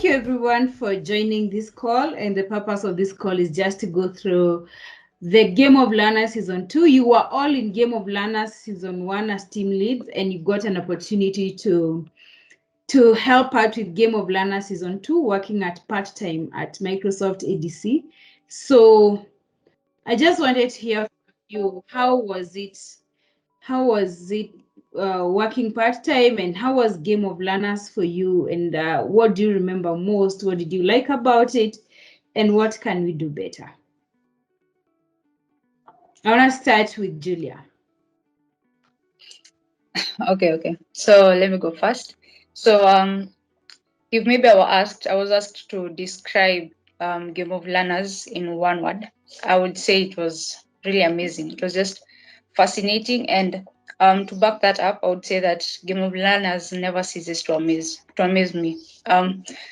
Everyone for joining this call, and the purpose of this call is just to go through the Game of Learners Season 2. You were all in Game of Learners Season 1 as team leads, and you got an opportunity to help out with Game of Learners Season 2, working at part-time at Microsoft ADC. So I just wanted to hear from you, how was it working part-time, and how was Game of Learners for you, and what do you remember most? What did you like about it, and what can we do better? I want to start with Julia. Okay. So let me go first. So if maybe I was asked to describe Game of Learners in one word, I would say it was really amazing. It was just fascinating, and to back that up, I would say that Game of Learners never ceases to amaze me.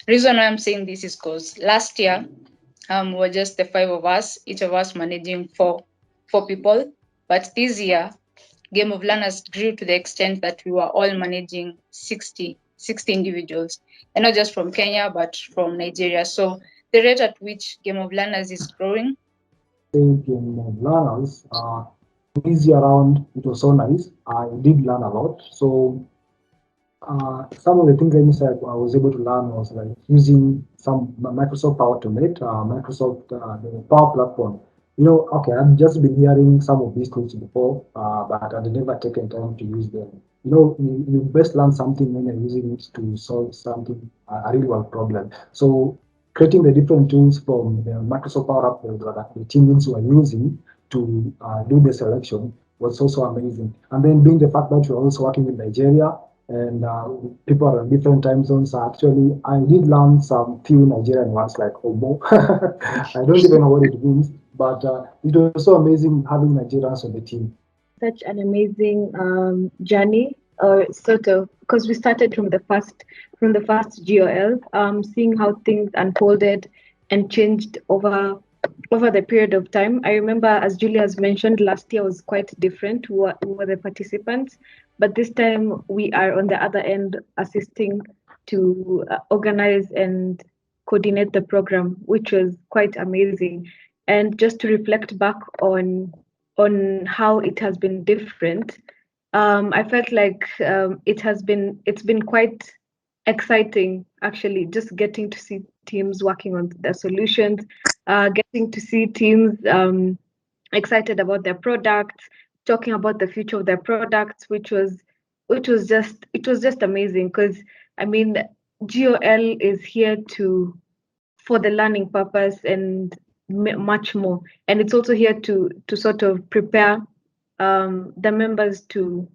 Reason why I'm saying this is because last year were just the five of us, each of us managing four people, but this year Game of Learners grew to the extent that we were all managing 60 individuals, and not just from Kenya, but from Nigeria. So the rate at which Game of Learners is growing. Game of Learners, this year around, it was so nice. I did learn a lot. So some of the things I was able to learn was like using some Microsoft Power Automate, Microsoft the Power Platform. Okay, I've just been hearing some of these tools before, but I'd never taken time to use them. You best learn something when you're using it to solve something, a real world problem. So creating the different tools from the Microsoft Power App that the teams were using to do the selection was also amazing. And then being the fact that you're also working with Nigeria, and people are in different time zones. Actually, I did learn some few Nigerian words like Omo. I don't even know what it means, but it was so amazing having Nigerians on the team. Such an amazing journey, or sort of, because we started from the first GOL, seeing how things unfolded and changed over the period of time. I remember, as Julia has mentioned, last year was quite different. We were the participants, but this time we are on the other end, assisting to organize and coordinate the program, which was quite amazing. And just to reflect back on how it has been different, I felt like it's been quite exciting, actually, just getting to see teams working on their solutions, getting to see teams excited about their products, talking about the future of their products, which was just amazing. Because I mean, GOL is here for the learning purpose and much more, and it's also here to sort of prepare the members to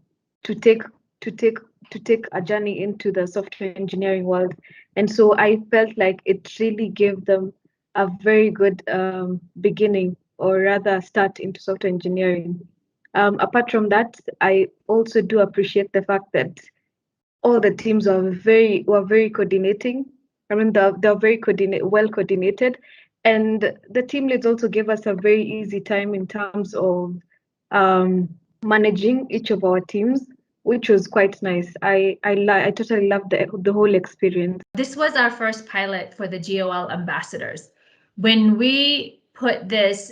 take a journey into the software engineering world. And so I felt like it really gave them a very good beginning, or rather start into software engineering. Apart from that, I also do appreciate the fact that all the teams were very coordinating. I mean, they're very well coordinated, and the team leads also gave us a very easy time in terms of managing each of our teams, which was quite nice. I totally loved the whole experience. This was our first pilot for the GOL ambassadors. When we put this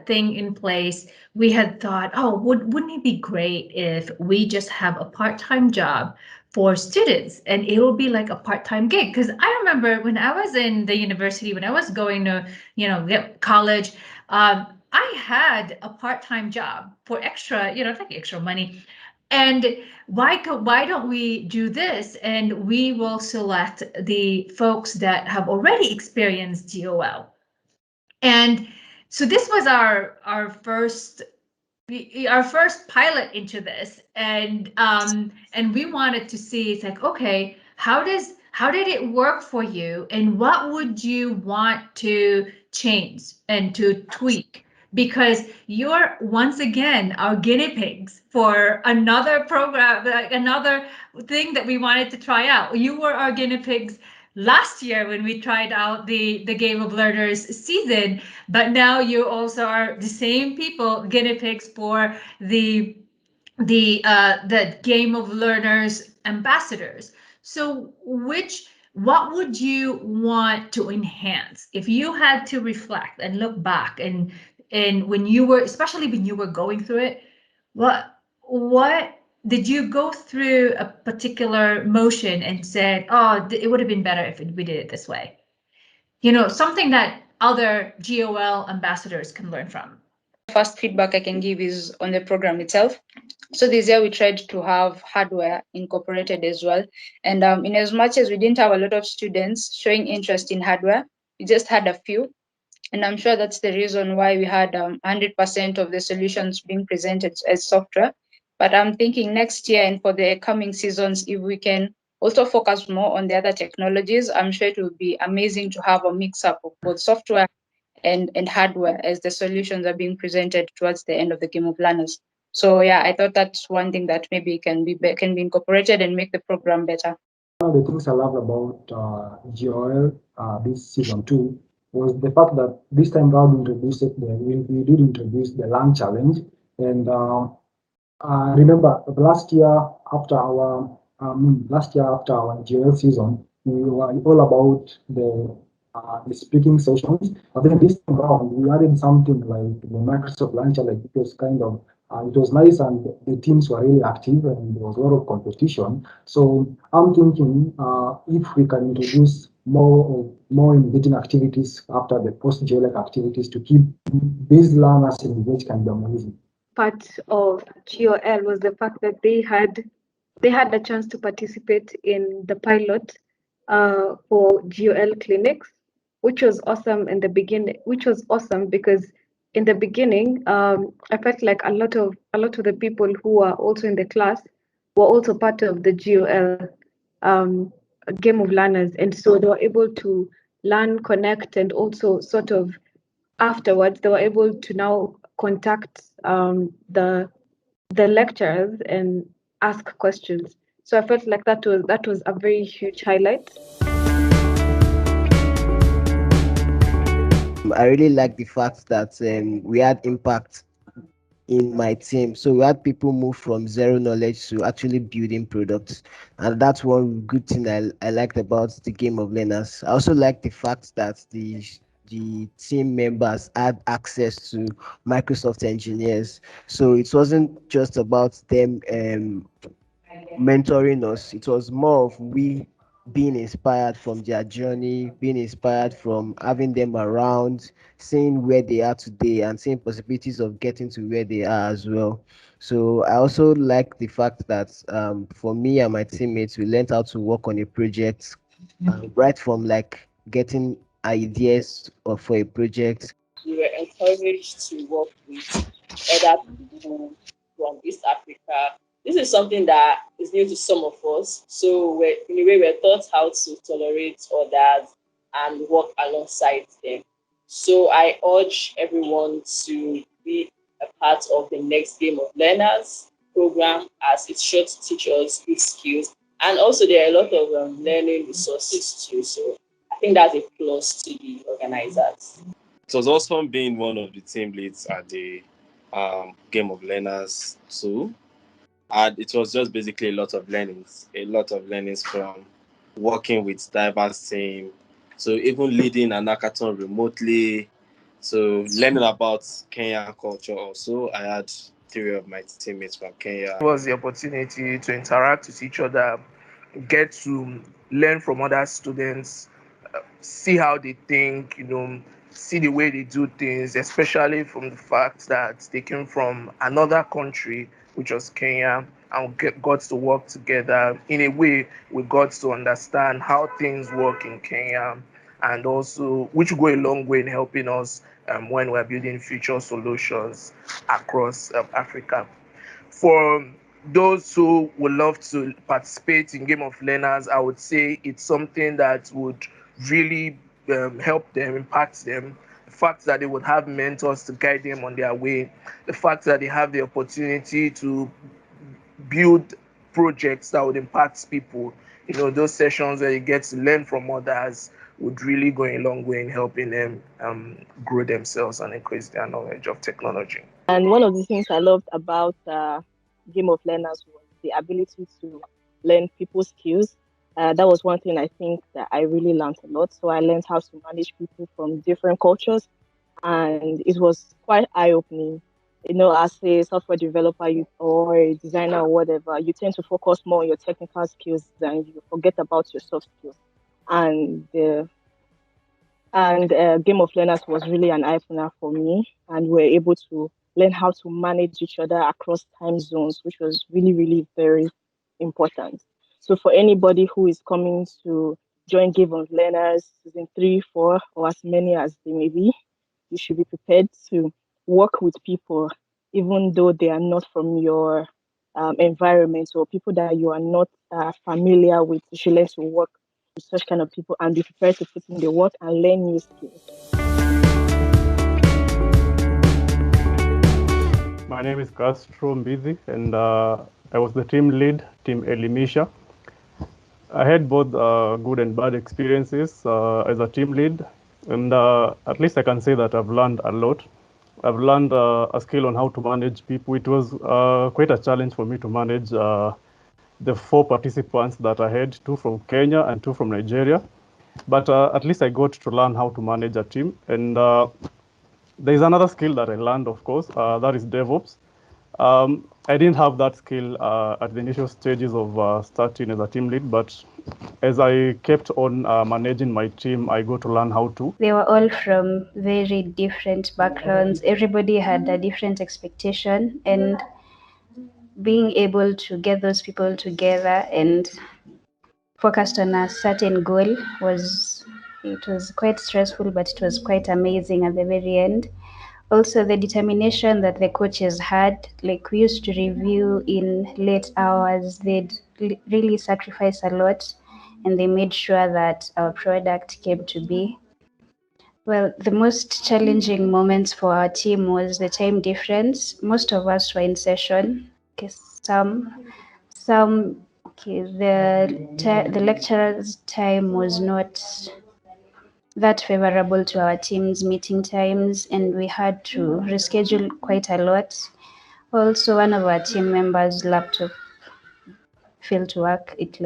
thing in place, we had thought, oh, wouldn't it be great if we just have a part-time job for students, and it will be like a part-time gig? Because I remember when I was in the university, when I was going to, college, I had a part-time job for extra, like extra money. And why don't we do this? And we will select the folks that have already experienced GOL. And so this was our first our first pilot into this, and we wanted to see, it's like, okay, how did it work for you, and what would you want to change and to tweak, because you're once again our guinea pigs for another program, like another thing that we wanted to try out. You were our guinea pigs last year when we tried out the Game of Learners season, but now you also are the same people, guinea pigs for the Game of Learners ambassadors. So what would you want to enhance if you had to reflect and look back, and when you were, especially when you were going through it, what did you go through a particular motion and said, oh, it would have been better if we did it this way? Something that other GOL ambassadors can learn from. First feedback I can give is on the program itself. So this year we tried to have hardware incorporated as well. And in as much as we didn't have a lot of students showing interest in hardware, we just had a few. And I'm sure that's the reason why we had 100% of the solutions being presented as software. But I'm thinking next year and for the coming seasons, if we can also focus more on the other technologies, I'm sure it would be amazing to have a mix-up of both software and hardware as the solutions are being presented towards the end of the Game of Learners. So yeah, I thought that's one thing that maybe can be incorporated and make the program better. One of the things I loved about GOL this season 2 was the fact that this time round we did introduce the Learn Challenge. And remember last year after our GOL season, we were all about the speaking sessions. But then this time around, we added something like the Microsoft Learn Challenge. It was kind of it was nice, and the teams were really active, and there was a lot of competition. So I'm thinking if we can introduce more engaging activities after the post-GLF activities to keep these learners engaged can be amazing. Part of GOL was the fact that they had a chance to participate in the pilot for GOL clinics, which was awesome in the beginning. Which was awesome because in the beginning, I felt like a lot of the people who are also in the class were also part of the GOL Game of Learners, and so they were able to learn, connect, and also sort of afterwards they were able to now contact the lecturers and ask questions. So I felt like that was a very huge highlight. I really like the fact that we had impact in my team. So we had people move from zero knowledge to actually building products. And that's one good thing I liked about the Game of Learners. I also like the fact that the team members had access to Microsoft engineers. So it wasn't just about them mentoring us. It was more of we being inspired from their journey, being inspired from having them around, seeing where they are today, and seeing possibilities of getting to where they are as well. So I also like the fact that for me and my teammates, we learned how to work on a project right from like getting ideas for a project. We were encouraged to work with other people from East Africa. This is something that is new to some of us. So in a way, we're taught how to tolerate others and work alongside them. So I urge everyone to be a part of the next Game of Learners program, as it's sure to teach us good skills. And also there are a lot of learning resources too. So I think that's a plus to the organizers. It was awesome being one of the team leads at the Game of Learners too. And it was just basically a lot of learnings from working with diverse team. So even leading an hackathon remotely. So learning about Kenyan culture also. I had 3 of my teammates from Kenya. It was the opportunity to interact with each other, get to learn from other students, see how they think, see the way they do things, especially from the fact that they came from another country, which was Kenya, and got to work together. In a way, we got to understand how things work in Kenya, and also which go a long way in helping us when we're building future solutions across Africa. For those who would love to participate in Game of Learners, I would say it's something that would really help them, impact them. The fact that they would have mentors to guide them on their way, the fact that they have the opportunity to build projects that would impact people. Those sessions where you get to learn from others would really go a long way in helping them grow themselves and increase their knowledge of technology. And one of the things I loved about Game of Learners was the ability to learn people's skills. That was one thing I think that I really learned a lot. So I learned how to manage people from different cultures, and it was quite eye-opening. As a software developer or a designer or whatever, you tend to focus more on your technical skills than you forget about your soft skills. And Game of Learners was really an eye-opener for me, and we're able to learn how to manage each other across time zones, which was really, really very important. So for anybody who is coming to join Game of Learners season 3, 4, or as many as they may be, you should be prepared to work with people, even though they are not from your environment or people that you are not familiar with. You should learn to work with such kind of people and be prepared to put in the work and learn new skills. My name is Castro Mbizi, and I was the team lead, Team Elimisha. I had both good and bad experiences as a team lead, and at least I can say that I've learned a lot. I've learned a skill on how to manage people. It was quite a challenge for me to manage the 4 participants that I had, 2 from Kenya and 2 from Nigeria. But at least I got to learn how to manage a team. And there is another skill that I learned, of course, that is DevOps. I didn't have that skill at the initial stages of starting as a team lead, but as I kept on managing my team, I got to learn how to. They were all from very different backgrounds. Everybody had a different expectation, and being able to get those people together and focused on a certain goal was quite stressful, but it was quite amazing at the very end. Also, the determination that the coaches had, like we used to review in late hours, they'd really sacrifice a lot, and they made sure that our product came to be. Well, the most challenging moments for our team was the time difference. Most of us were in session. Okay, the lecturer's time was not that favorable to our team's meeting times, and we had to reschedule quite a lot. Also, one of our team members' laptop failed to work. It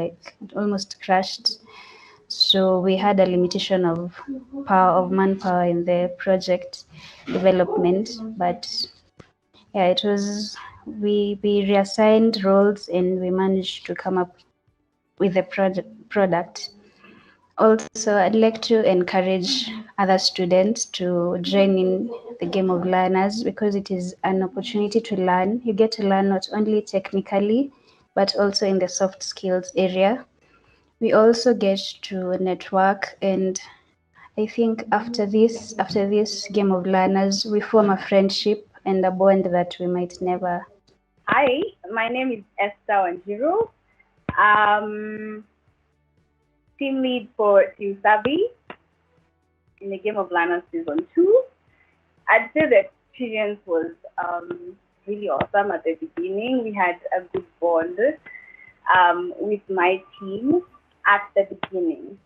almost crashed. So we had a limitation of manpower in the project development. But yeah, it was we reassigned roles and we managed to come up with the product. Also, I'd like to encourage other students to join in the Game of Learners because it is an opportunity to learn. You get to learn not only technically, but also in the soft skills area. We also get to network, and I think after this Game of Learners, we form a friendship and a bond that we might never. Hi, my name is Esther Wanjiru. Team lead for Team Sabi in the Game of Learners season 2. I'd say the experience was really awesome at the beginning. We had a good bond with my team at the beginning.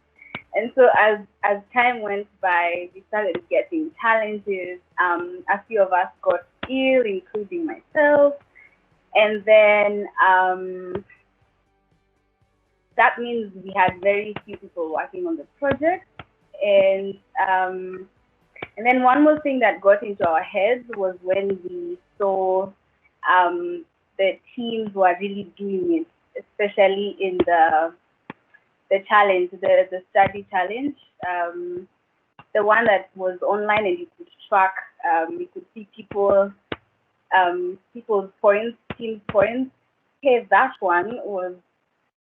And so as time went by, we started getting challenges. A few of us got ill, including myself. And then that means we had very few people working on the project. And then one more thing that got into our heads was when we saw the teams were really doing it, especially in the challenge, the study challenge, the one that was online and you could track, you could see people's points, team points. Okay, that one was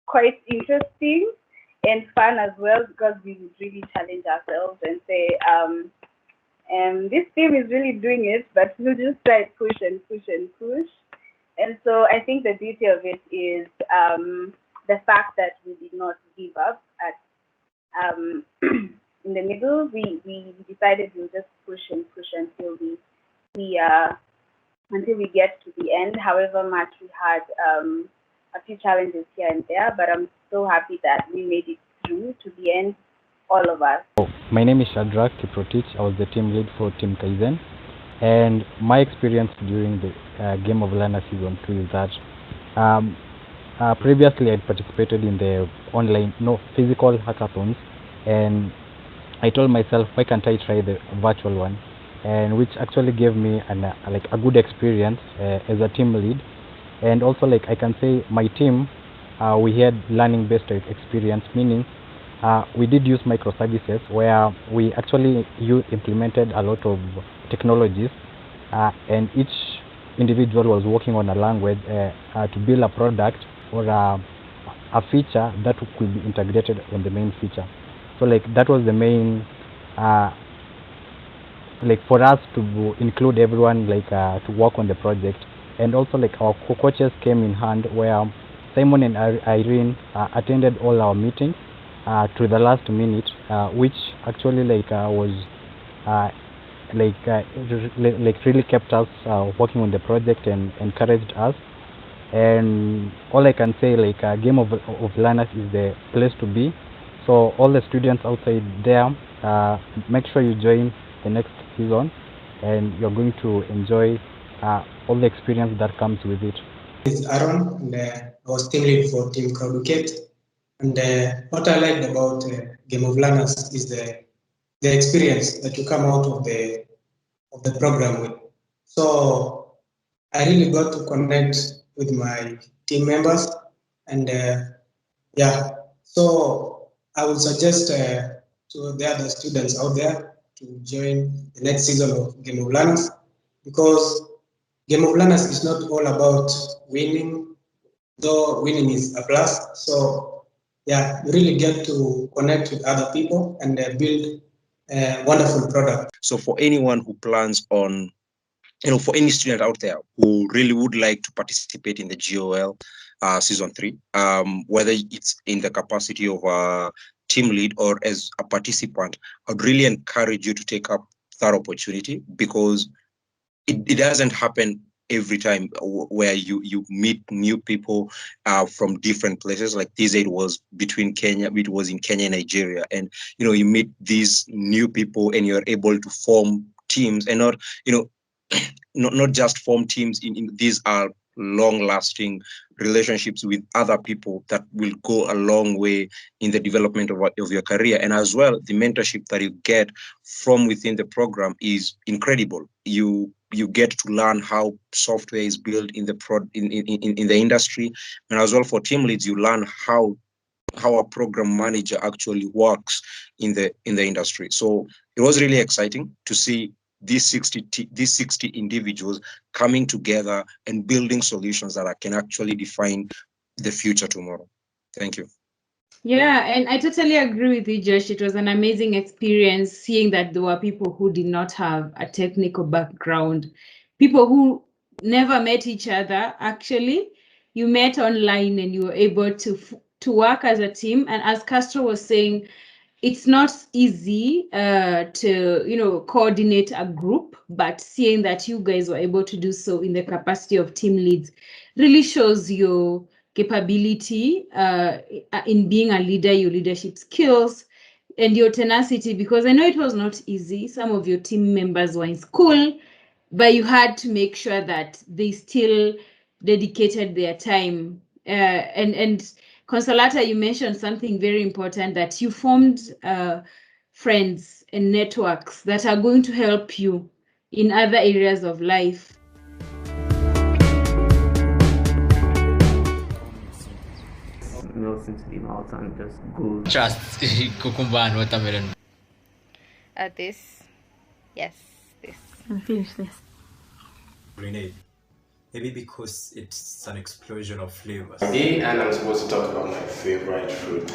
quite interesting and fun as well because we would really challenge ourselves and say, And this team is really doing it, but we'll just try to push and push and push. And so I think the beauty of it is the fact that we did not give up at in the middle. We decided we'll just push and push until we get to the end. However much we had a few challenges here and there, but I'm so happy that we made it through to the end, all of us. My name is Shadrach Kiprotich. I was the team lead for Team Kaizen. And my experience during the Game of Learner Season 2 is that previously I participated in the physical hackathons, and I told myself, why can't I try the virtual one? And which actually gave me a good experience as a team lead. And also, I can say my team, we had learning-based experience, meaning we did use microservices where we actually implemented a lot of technologies, and each individual was working on a language to build a product or a feature that could be integrated on the main feature. So that was the main for us to include everyone to work on the project. And also our coaches came in hand, where Simon and Irene attended all our meetings to the last minute, which actually was really kept us working on the project and encouraged us. And all I can say, Game of Learners is the place to be. So all the students outside there, make sure you join the next season, and you're going to enjoy all the experience that comes with it. It's Aaron, and I was team lead for Team Crowducate. And what I liked about Game of Learners is the experience that you come out of the program with. So I really got to connect with my team members, and so I would suggest to the other students out there to join the next season of Game of Learners, because Game of Learners is not all about winning, though winning is a plus. So you really get to connect with other people and build a wonderful product. So for anyone who plans on, for any student out there who really would like to participate in the GOL Season 3, whether it's in the capacity of a team lead or as a participant, I'd really encourage you to take up that opportunity, because it doesn't happen every time where you meet new people from different places. Like this, it was between Kenya, it was in Kenya and Nigeria, and you meet these new people and you're able to form teams, and not just form teams. These are long-lasting relationships with other people that will go a long way in the development of your career. And as well, the mentorship that you get from within the program is incredible. You get to learn how software is built in the industry, and as well for team leads, you learn how a program manager actually works in the industry. So it was really exciting to see these 60 individuals coming together and building solutions that can actually define the future tomorrow. Thank you. Yeah, and I totally agree with you, Josh. It was an amazing experience seeing that there were people who did not have a technical background, people who never met each other. Actually, you met online and you were able to work as a team. And as Castro was saying, it's not easy to coordinate a group, but seeing that you guys were able to do so in the capacity of team leads really shows your capability in being a leader, your leadership skills, and your tenacity, because I know it was not easy. Some of your team members were in school, but you had to make sure that they still dedicated their time. And Consolata, you mentioned something very important, that you formed friends and networks that are going to help you in other areas of life. Milk into the mouth and just go. Trust cucumber and watermelon. This. Yes, this. And finish this. Grenade. Maybe because it's an explosion of flavors. Today, and I'm supposed to talk about my favorite fruit.